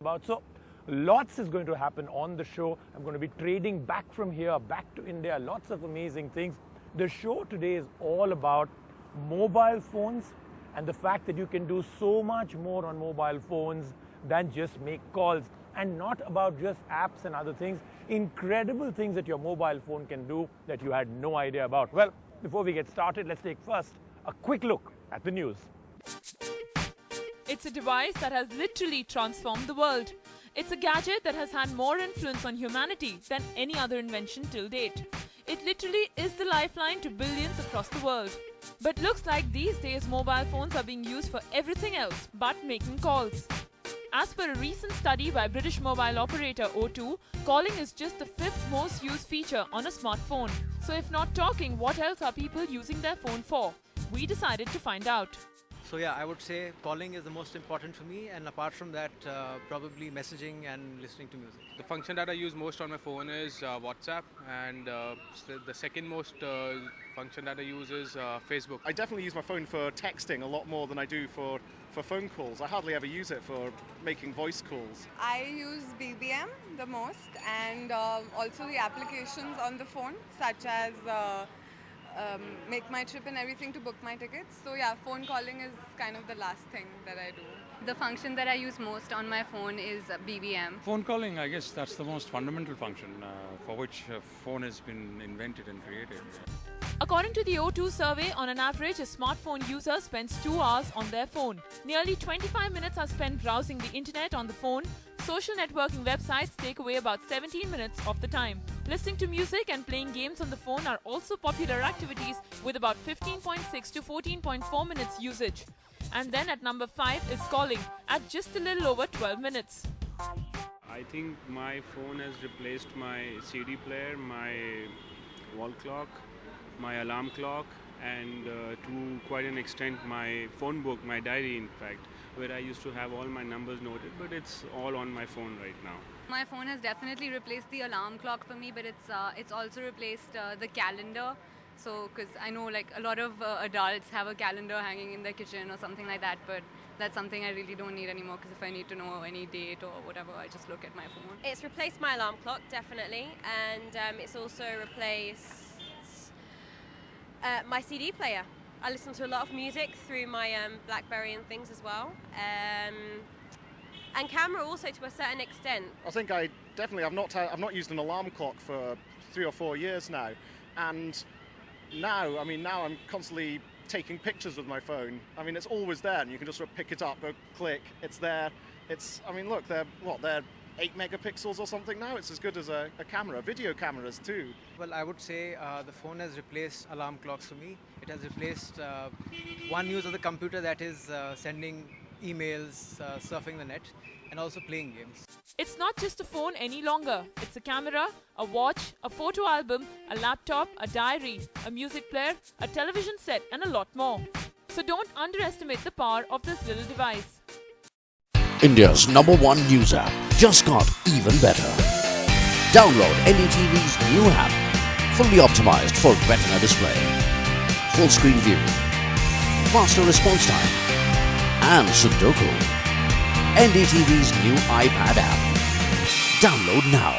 about. So lots is going to happen on the show. I'm going to be trading back from here, back to India, lots of amazing things. The show today is all about mobile phones and the fact that you can do so much more on mobile phones than just make calls, and not about just apps and other things, incredible things that your mobile phone can do that you had no idea about. Well, before we get started, let's take first a quick look at the news. It's a device that has literally transformed the world. It's a gadget that has had more influence on humanity than any other invention till date. It literally is the lifeline to billions across the world. But looks like these days mobile phones are being used for everything else but making calls. As per a recent study by British mobile operator O2, calling is just the 5th most used feature on a smartphone. So if not talking, what else are people using their phone for? We decided to find out. So yeah, I would say calling is the most important for me, and apart from that, probably messaging and listening to music. The function that I use most on my phone is WhatsApp, and the second most function that I use is Facebook. I definitely use my phone for texting a lot more than I do for phone calls. I hardly ever use it for making voice calls. I use BBM the most, and also the applications on the phone, such as Make My Trip and everything to book my tickets. So yeah, phone calling is kind of the last thing that I do. The function that I use most on my phone is BBM. Phone calling, I guess that's the most fundamental function for which a phone has been invented and created. According to the O2 survey, on an average, a smartphone user spends 2 hours on their phone. Nearly 25 minutes are spent browsing the internet on the phone. Social networking websites take away about 17 minutes of the time. Listening to music and playing games on the phone are also popular activities with about 15.6 to 14.4 minutes usage. And then at number 5 is calling at just a little over 12 minutes. I think my phone has replaced my CD player, my wall clock, my alarm clock, and to quite an extent my phone book, my diary in fact, where I used to have all my numbers noted, but it's all on my phone right now. My phone has definitely replaced the alarm clock for me, but it's also replaced the calendar. So, because I know like a lot of adults have a calendar hanging in their kitchen or something like that, but that's something I really don't need anymore, because if I need to know any date or whatever, I just look at my phone. It's replaced my alarm clock, definitely, and it's also replaced my CD player. I listen to a lot of music through my BlackBerry and things as well. And camera also to a certain extent. I think I've not used an alarm clock for 3 or 4 years now, and now I'm constantly taking pictures with my phone. I mean, it's always there, and you can just sort of pick it up, go click, it's there. Look, they're 8 megapixels or something now. It's as good as a camera, video cameras too. Well, I would say the phone has replaced alarm clocks for me. It has replaced one use of the computer, that is sending emails, surfing the net, and also playing games. It's not just a phone any longer. It's a camera, a watch, a photo album, a laptop, a diary, a music player, a television set, and a lot more. So don't underestimate the power of this little device. India's #1 news app just got even better. Download NDTV's new app, fully optimized for retina display, full screen view, faster response time, and Sudoku. NDTV's new iPad app. Download now.